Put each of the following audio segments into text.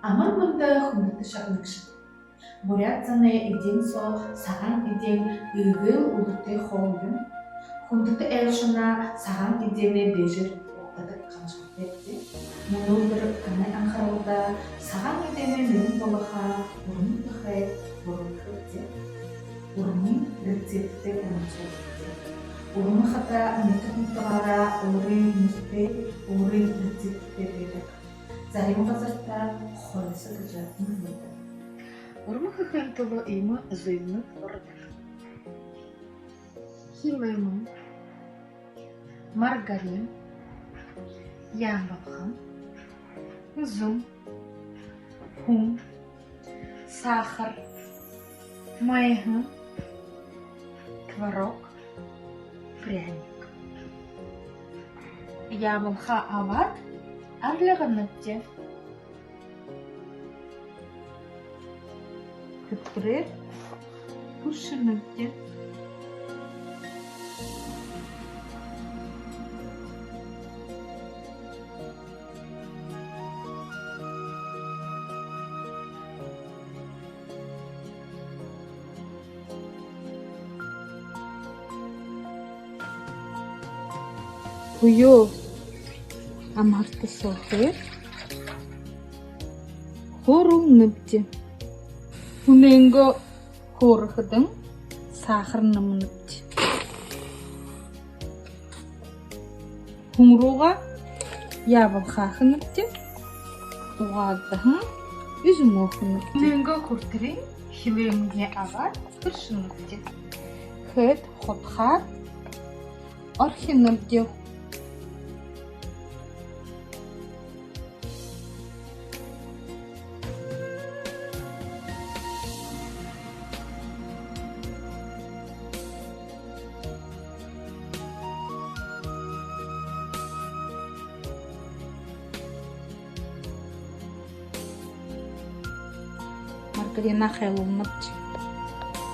Амар мында хүндэт шагнагш. Бурятцаны эдийн со сагаан эдийн эгэл үлдээ хоолн. Хүндэт элшна сагаан эдийн дэжэр угтадаг камшигтэй. Мөнөөр канай анхааруда сагаан эдийн нэрэн болоха уран тахай бүрэлдэхтэй. Урмын рецепттэй онцгой. Урмахата мэдрэхтаараа өөрийн нэртэй өөрийн рецепттэй байдаг. Зарим газартаа хорисо гэж байдаг. Урмахатын төлөө ийм зөвнөд ордог. Химэм, маргарин, ямбахан, узум, хум, сахар, майхан, творог, пряник. Ямбаха аваад арлаганатте. Тэтгэрээр хүршинэгдэ. Буюу амартасоохэр хөрөн нэвдэ. Хүнэнгөө хөөрөхдөн сахар намнэвч. Хүнрууга явахахнэвч. Угаадхан üzмөхнэвч. Хүнэнгөө хүртрийн хилэмгээ аваад төршнэвч. Хэд хотхаар орхинэвч. Маргарина хэлмэвч.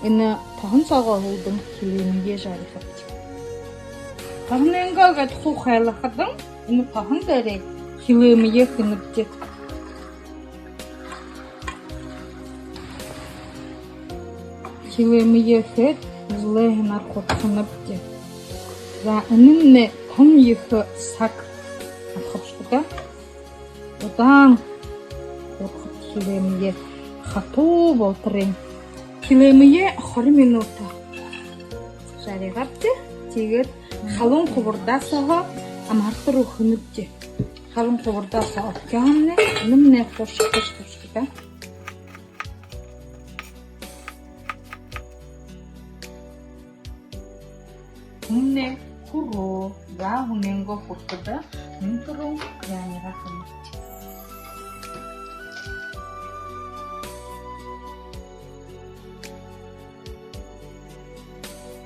Энэ тохон цагаа хөвдөн хилэмгээ жарихавч. Тохнэнгаа гэд хухайлахадан энэ тохон дээрээ хилэмгээ хэнэвч. Хилэмгээ хэд злэхнар хотхнэвч. За энэ том их саг авахчдаг. Удаан хурхт хилэмгээ хатуу болтрын хилэмгээ 20 минут жаригавч. Тэгээд халуун хувардаасаа амхартар хөнөж халуун хувардаасаа океанны нэмнэ хуршдаг. Хүннэ хуруу за хүнэнгөө хүртэдэ нүтрүү яанера хөнөж.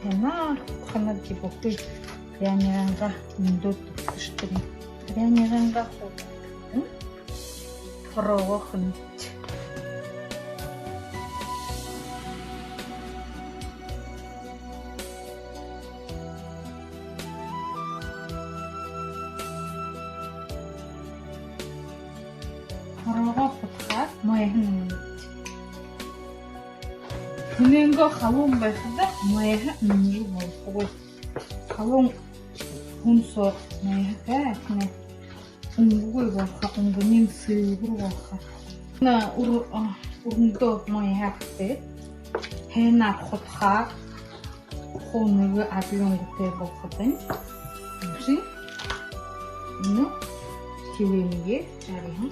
Танаа ханад бүгд яанеранга нүдэд төшдөг. Яанеранга хуруу хороо хөнөж. Хороо хутгаар майхан. Хүнэнгөө халуун байхад майхан нэг болов. Халуун хүнсөө майхаа нэ өнгөгүй болох өнгөний сэвэр болох. На өрөндөө майхаатай хэнаа хутгаар хоног адлонгтэй болох юм. Үгүй нэ хилэмгээ жарихан.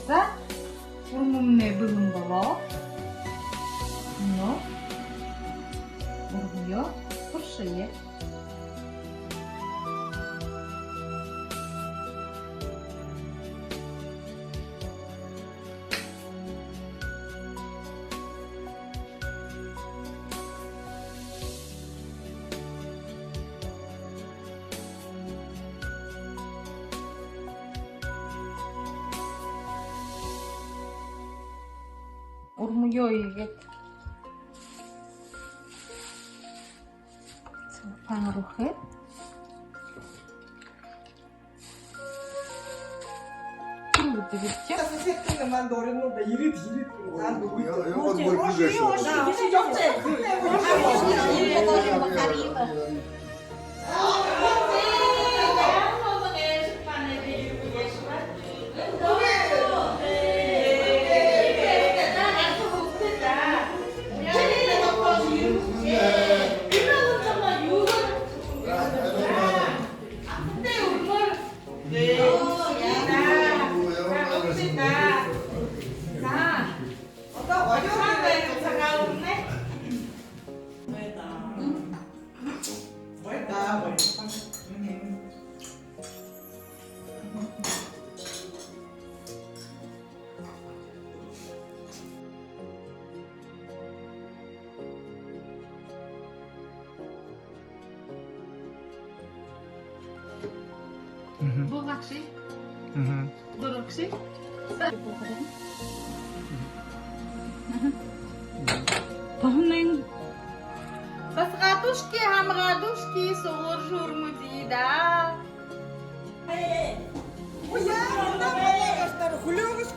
За урмумне бүгэн болоо. Но урмё туршие. Урмё игээд Pengaruhnya. Sa sasakyan naman, Dorin mo, dairit-hirit. Burak sih. Buruk sih. Tahun yang بس غادوشكي هم غادوشكي صغور جور مديدة Хулиогус,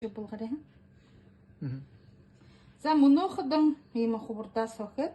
Bulgare. За мөнөөхдөн ийм хурдаас сохиод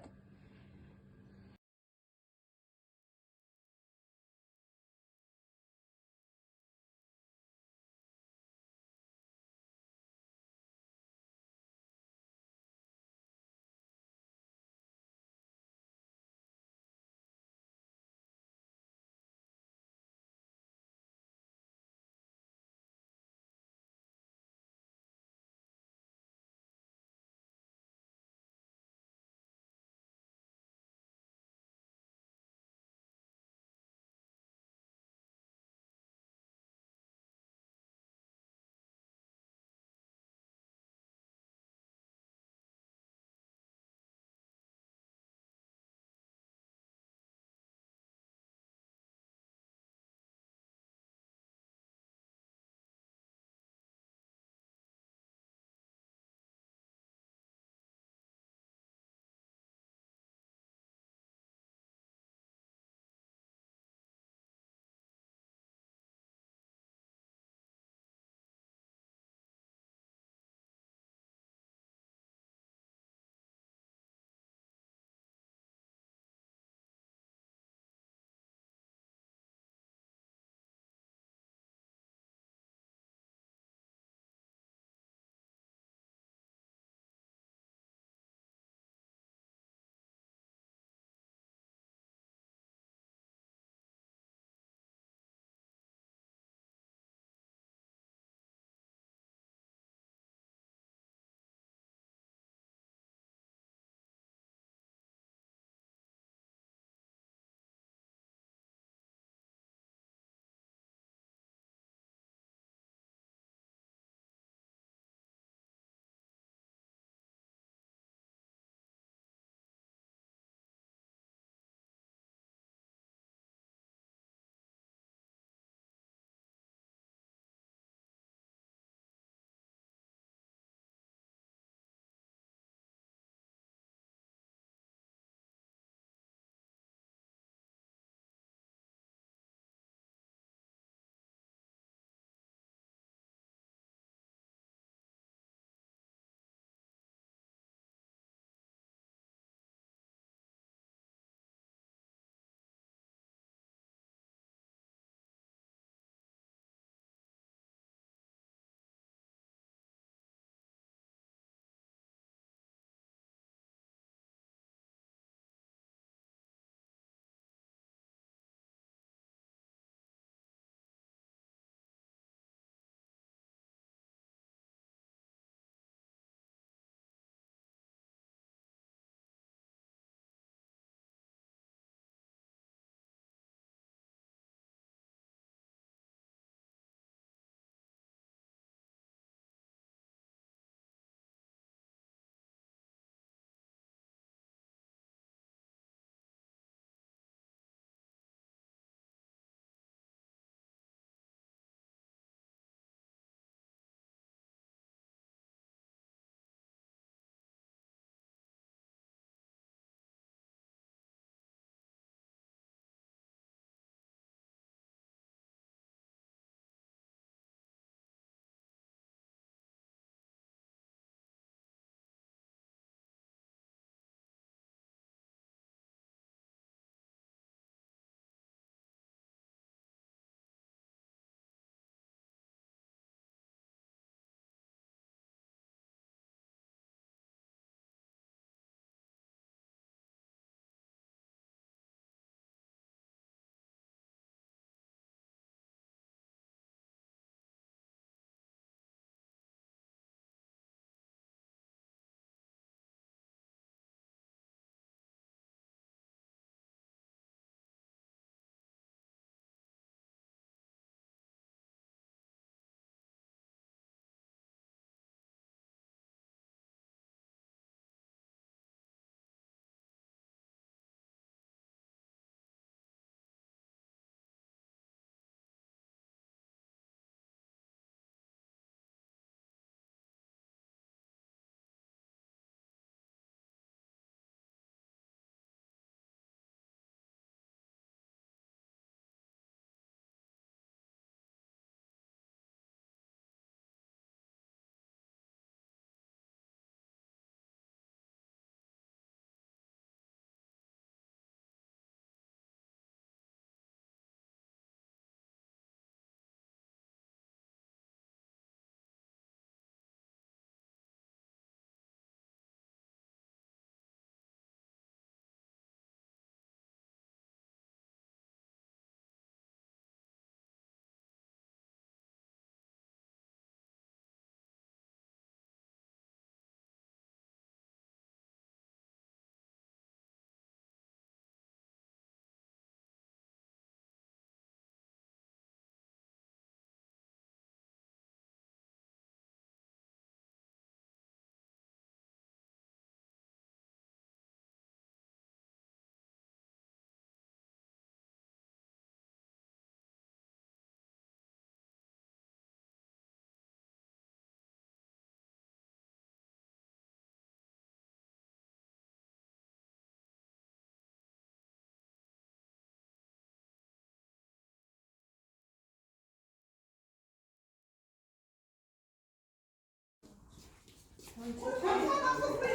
Sen nasıl